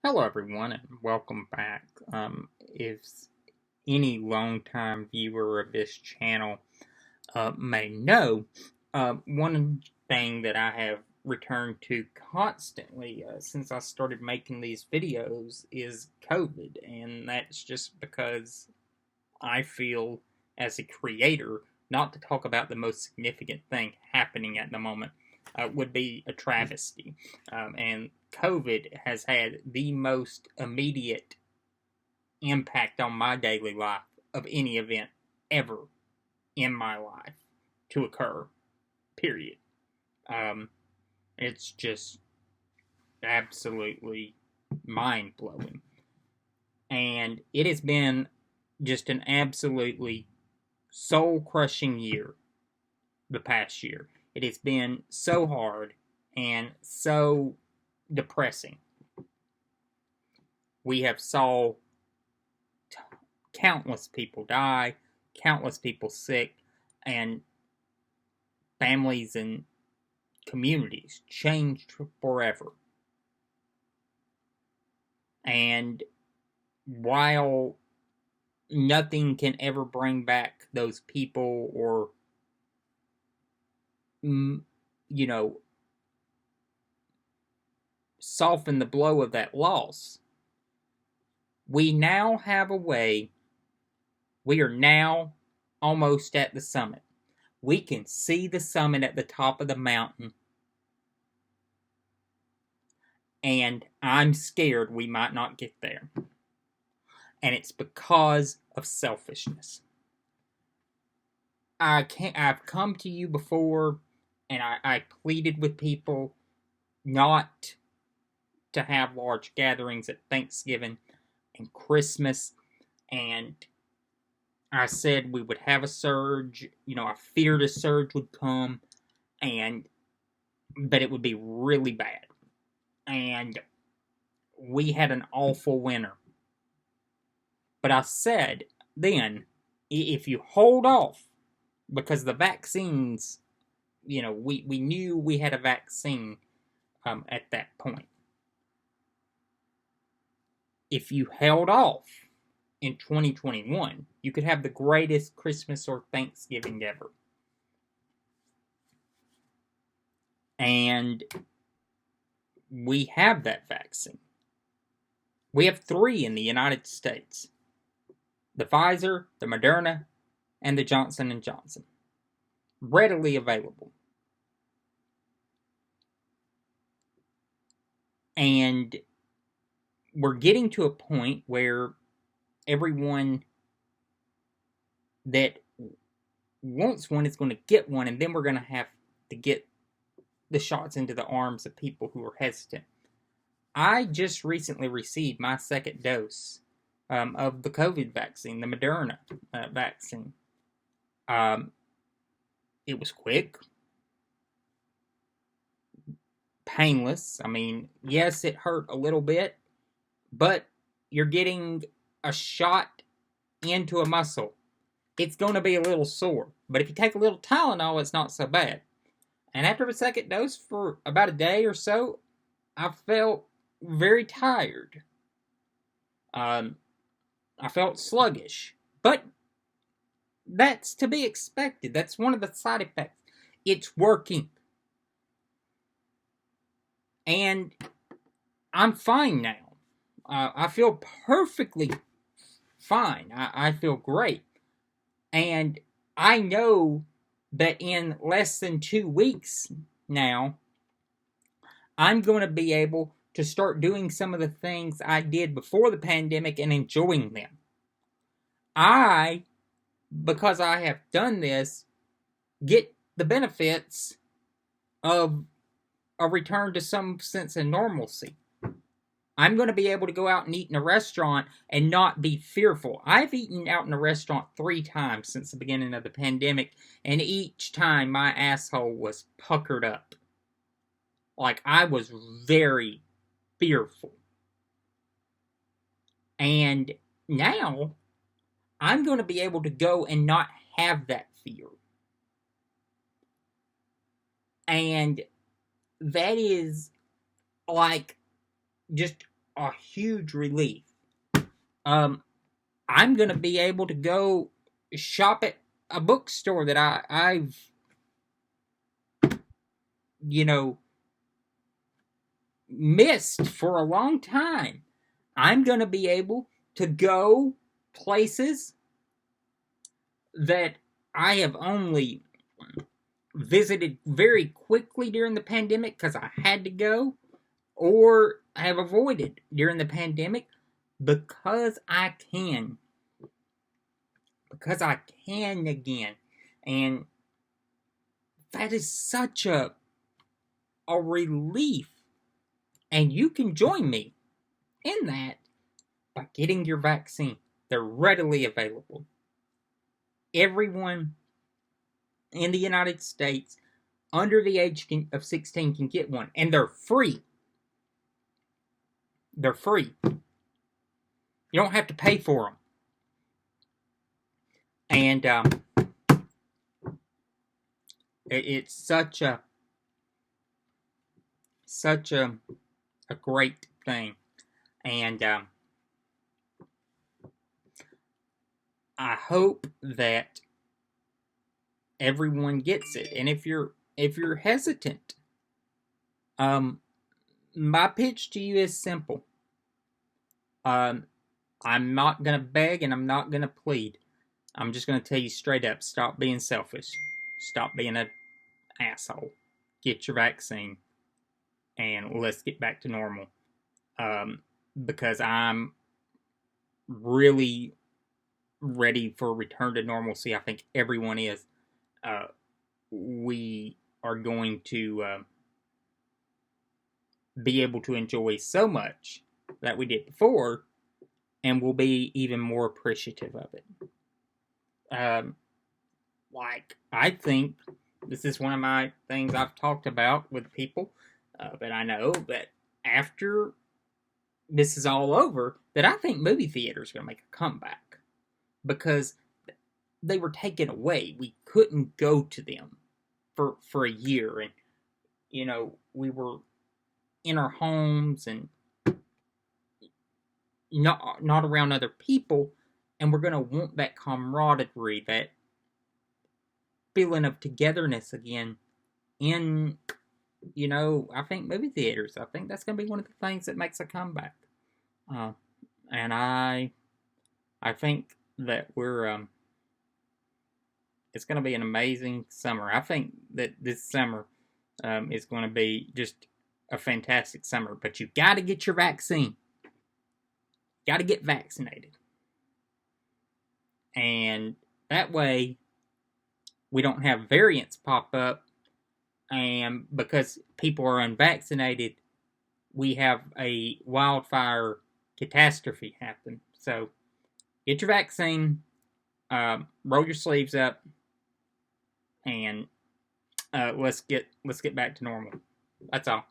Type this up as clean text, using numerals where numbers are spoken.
Hello, everyone, and welcome back. If any longtime viewer of this channel may know, one thing that I have returned to constantly since I started making these videos is COVID, and that's just because I feel as a creator not to talk about the most significant thing happening at the moment would be a travesty. And COVID has had the most immediate impact on my daily life of any event ever in my life to occur, period. Um, it's just absolutely mind blowing. And it has been just an absolutely soul crushing year the past year. It has been so hard and so depressing. We have saw countless people die, countless people sick, and families and communities changed forever. And while nothing can ever bring back those people or, you know, soften the blow of that loss, we now have a way. We are now almost at the summit. We can see the summit at the top of the mountain. And I'm scared we might not get there. And it's because of selfishness. I've come to you before and I pleaded with people not to have large gatherings at Thanksgiving and Christmas, and I said we would have a surge. I feared a surge would come, but it would be really bad. And we had an awful winter. But I said then, if you hold off, because the vaccines, we knew we had a vaccine at that point. If you held off in 2021, you could have the greatest Christmas or Thanksgiving ever. And we have that vaccine. We have 3 in the United States. The Pfizer, the Moderna, and the Johnson & Johnson. Readily available. And we're getting to a point where everyone that wants one is going to get one, and then we're going to have to get the shots into the arms of people who are hesitant. I just recently received my second dose of the COVID vaccine, the Moderna vaccine. It was quick, painless. I mean, yes, it hurt a little bit, but you're getting a shot into a muscle. It's going to be a little sore, but if you take a little Tylenol, it's not so bad. And after the second dose, for about a day or so, I felt very tired. I felt sluggish, but that's to be expected. That's one of the side effects. It's working. And I'm fine now. I feel perfectly fine. I feel great. And I know that in less than 2 weeks now, I'm going to be able to start doing some of the things I did before the pandemic and enjoying them. Because I have done this, get the benefits of a return to some sense of normalcy. I'm going to be able to go out and eat in a restaurant and not be fearful. I've eaten out in a restaurant 3 times since the beginning of the pandemic, and each time my asshole was puckered up. Like, I was very fearful. And now, I'm going to be able to go and not have that fear. And that is, like, just a huge relief. I'm going to be able to go shop at a bookstore that I've, you know, missed for a long time. I'm going to be able to go places that I have only visited very quickly during the pandemic because I had to go, or have avoided during the pandemic because I can. Because I can again. And that is such a relief. And you can join me in that by getting your vaccine. They're readily available. Everyone in the United States under the age of 16 can get one. And they're free. They're free. You don't have to pay for them. And it's such a great thing. And I hope that everyone gets it. And if you're hesitant, my pitch to you is simple. I'm not going to beg and I'm not going to plead. I'm just going to tell you straight up, stop being selfish. Stop being an asshole. Get your vaccine. And let's get back to normal. Because I'm really ready for a return to normalcy. I think everyone is. We are going to be able to enjoy so much that we did before, and we'll be even more appreciative of it. I think this is one of my things I've talked about with people that I know, that after this is all over, that I think movie theaters are going to make a comeback. Because they were taken away. We couldn't go to them for a year. And, we were in our homes and not around other people. And we're going to want that camaraderie, that feeling of togetherness again in, I think movie theaters. I think that's going to be one of the things that makes a comeback. And I think that it's going to be an amazing summer. I think that this summer is going to be just a fantastic summer. But you got to get your vaccine. Got to get vaccinated. And that way, we don't have variants pop up. And because people are unvaccinated, we have a wildfire catastrophe happen. So, get your vaccine, roll your sleeves up, and let's get back to normal. That's all.